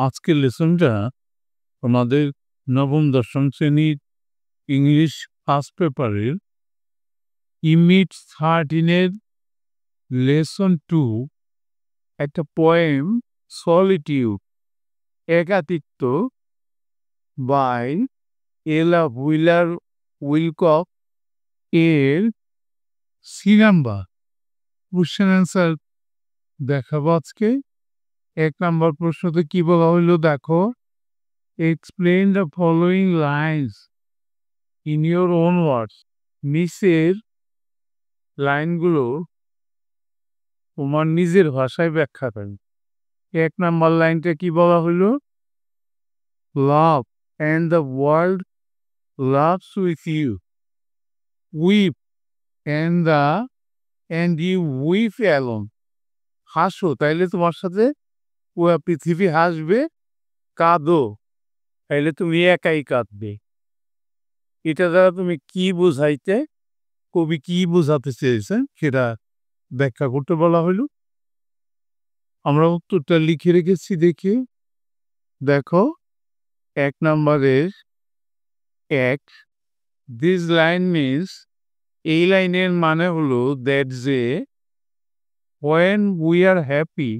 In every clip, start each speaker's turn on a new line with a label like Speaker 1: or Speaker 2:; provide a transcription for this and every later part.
Speaker 1: আজকের লেসনটা আমাদের নবম দশম শ্রেণীর ইংলিশ ফার্স্ট পেপারের ইউনিট 13-এর লেসন 2 একটা পোয়েম সলিটিউড একাকিত্ব বাই এলা হুইলার উইলকক এর সি নাম্বার কোশ্চেন অ্যান্সার দেখাবো আজকে। 1 নাম্বার প্রশ্নতে কি বলা হইল দেখো, explain the following lines in your own words. নিচের লাইনগুলো তোমার নিজের ভাষায় ব্যাখ্যা করেন। 1 নাম্বার লাইনটা কি বলা হইল, laugh and the world laughs with you, weep and you weep alone. হাসো তাইলে তোমার সাথে পুরা পৃথিবী হাসবে, কাঁদো তাইলে তুমি একাই কাঁদবে। এটা দ্বারা তুমি কি বোঝাইতে, কবি কি বোঝাতে চেয়েছেন সেটা ব্যাখ্যা করতে বলা হইল। আমরা উত্তরটা লিখে রেখেছি, দেখি দেখো 1 নম্বরের 1, দিস লাইন মিনস, এই লাইনের মানে হলো দ্যাট যে when we are happy,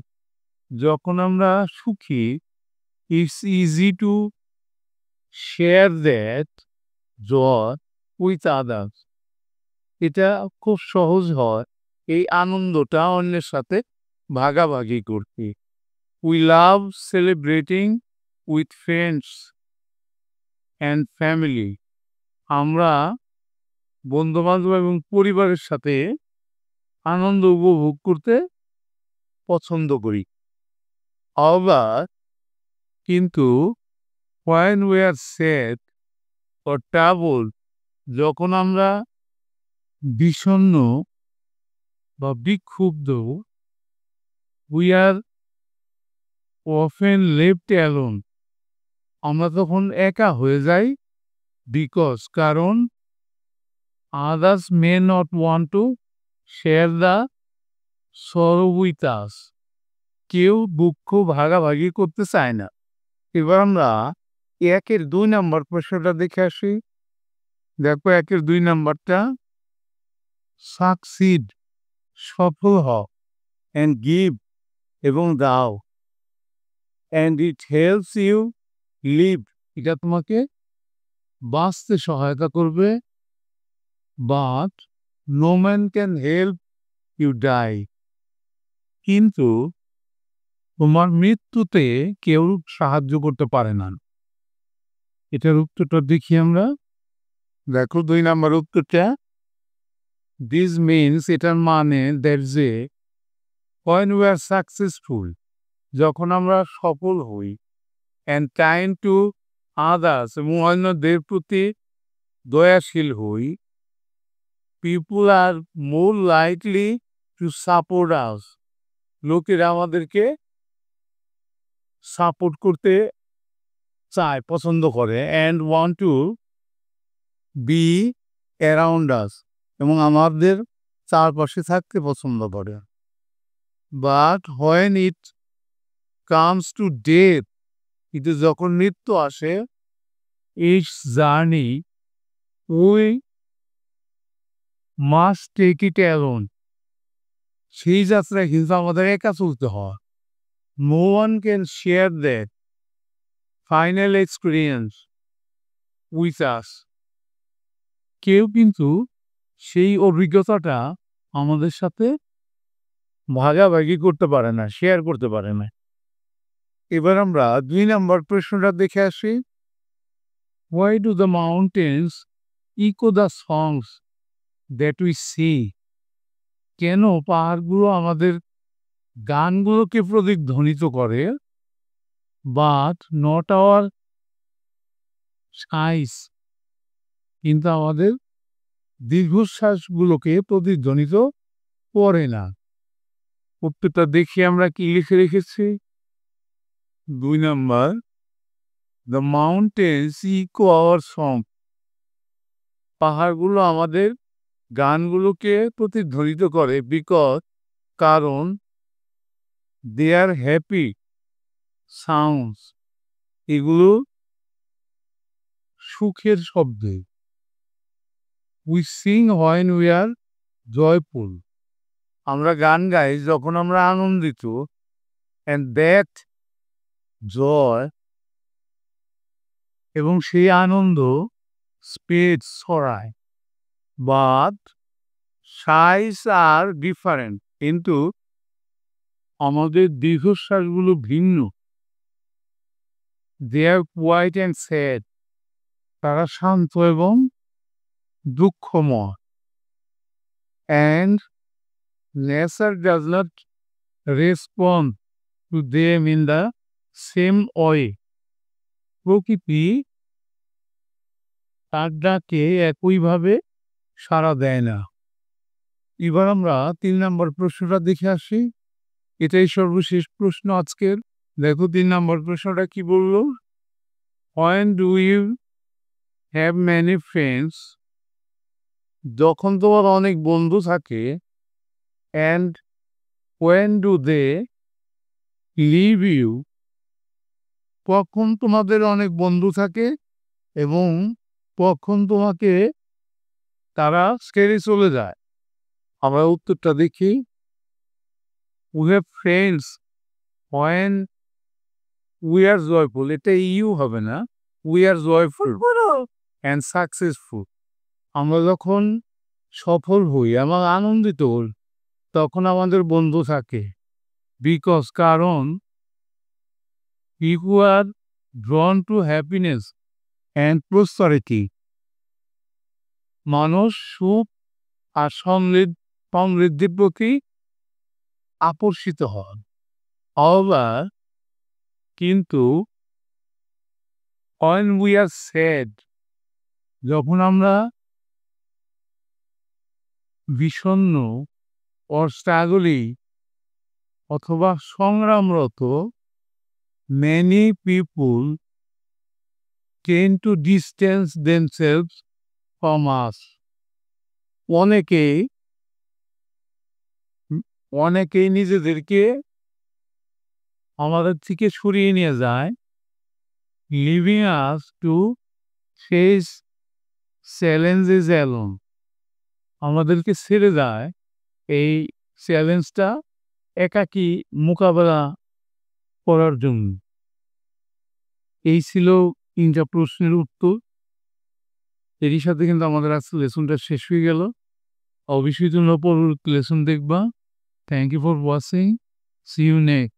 Speaker 1: যখন আমরা সুখী, it's easy to share that joy with others, এটা খুব সহজ হয় এই আনন্দটা অন্যের সাথে ভাগাভাগি করতে। We love celebrating with friends and family, আমরা বন্ধুবান্ধব এবং পরিবারের সাথে আনন্দ উপভোগ করতে পছন্দ করি। আবার কিন্তু when we are sad or troubled, যখন আমরা বিষণ্ণ বা বিক্ষুব্ধ, we are often left alone, আমরা তখন একা হয়ে যাই, because কারণ others may not want to share the sorrow with us, কেউ দুঃখ ভাগাভাগি করতে চায় না। এবার আমরা 1-এর 2 নাম্বার প্রশ্নটা দেখে আসি। দেখো 1-এর 2 নাম্বারটা, সাকসিড সফল হও, অ্যান্ড গিভ এবং দাও, and it helps you live, এটা তোমাকে বাঁচতে সহায়তা করবে, but no man can help you die, কিন্তু তোমার মৃত্যুতে কেউ সাহায্য করতে পারে না। এটার উত্তরটা দেখি আমরা। দেখো 2 নাম্বার উত্তরটা, দিস মিনস, এটার মানে দ্যাট যে when we are successful, যখন আমরা সফল হই, and kind to others, এবং অন্যদের প্রতি দয়াশীল হই, people are more likely to support us, লোকেরা আমাদেরকে সাপোর্ট করতে চায়, পছন্দ করে, and want to be around us, এবং আমাদের চারপাশে থাকতে পছন্দ করে। But when it comes to death, কিন্তু যখন মৃত্যু আসে, its journey we must take it alone, সেই যাত্রায় কিন্তু আমাদের একা চলতে হয়। No one can share that final experience with us, কেউ কিন্তু সেই অভিজ্ঞতাটা আমাদের সাথে ভাগাভাগি করতে পারে না, শেয়ার করতে পারে না। এবার আমরা 2 নাম্বার প্রশ্নটা দেখে আসি। Why do the mountains echo the songs that we sing? কেন পাহাড়গুলো আমাদের গানগুলোকে প্রতিধ্বনিত করে, বাট নট আওয়ার সাইস, কিন্তু আমাদের দীর্ঘশ্বাসগুলোকে প্রতিধ্বনিত করে না। উত্তরটা দেখি আমরা কি লিখে রেখেছি। 2 number, the mountains echo our song, পাহাড়গুলো আমাদের গানগুলোকে প্রতিধ্বনিত করে, বিকজ, কারণ, দে আর হ্যাপি সাউন্ডস এগুলো সুখের শব্দ। We Singh when we are joyful, আমরা গান গাই যখন আমরা আনন্দিত। অ্যান্ড দ্যাট জয় এবং সেই আনন্দ স্প্রেড ছড়ায়। বাট সাইজ আর ডিফারেন্ট, কিন্তু আমাদের দীর্ঘশ্বাসগুলো ভিন্ন। They are quite and sad, তারা শান্ত এবং দুঃখময়। And nature does not respond to them in the same way, প্রকৃতি তার ডাকে একইভাবে সাড়া দেয় না। এবার আমরা 3 নম্বর প্রশ্নটা দেখে আসি। এটাই সর্বশেষ প্রশ্ন আজকের। দেখো 3 নম্বর প্রশ্নটা কি বলল? When do you have many friends, যখন তোমার অনেক বন্ধু থাকে। And when do they leave you, কখন তোমাদের অনেক বন্ধু থাকে এবং কখন তোমাকে তারা ছেড়ে চলে যায়। আমরা উত্তরটা দেখি। We have friends when we are joyful, এটা ইউ হবে না, we are joyful and successful. আমরা যখন সফল হই, আমরা আনন্দিত হই, তখন আমাদের বন্ধু থাকে। বিকজ কারণ people are drawn to happiness and prosperity, মানুষ সুখ আর সমৃদ্ধির প্রতি আকর্ষিত হন। আবার কিন্তু when we are sad, যখন আমরা বিষণ্ণ or struggling অথবা সংগ্রামরত, many people tend to distance themselves from us. অনেকেই নিজেদেরকে আমাদের থেকে সরিয়ে নিয়ে যায়, leaving us to face challenges alone, আমাদেরকে ছেড়ে যায় এই চ্যালেঞ্জটা একাকী মোকাবেলা করার জন্য। এই ছিল 3টা প্রশ্নের উত্তর। এরই সাথে কিন্তু আমাদের আজকে লেসনটা শেষ হয়ে গেল। অবশ্যই তোমরা পরবর্তী লেসন দেখবা। Thank you for watching. See you next.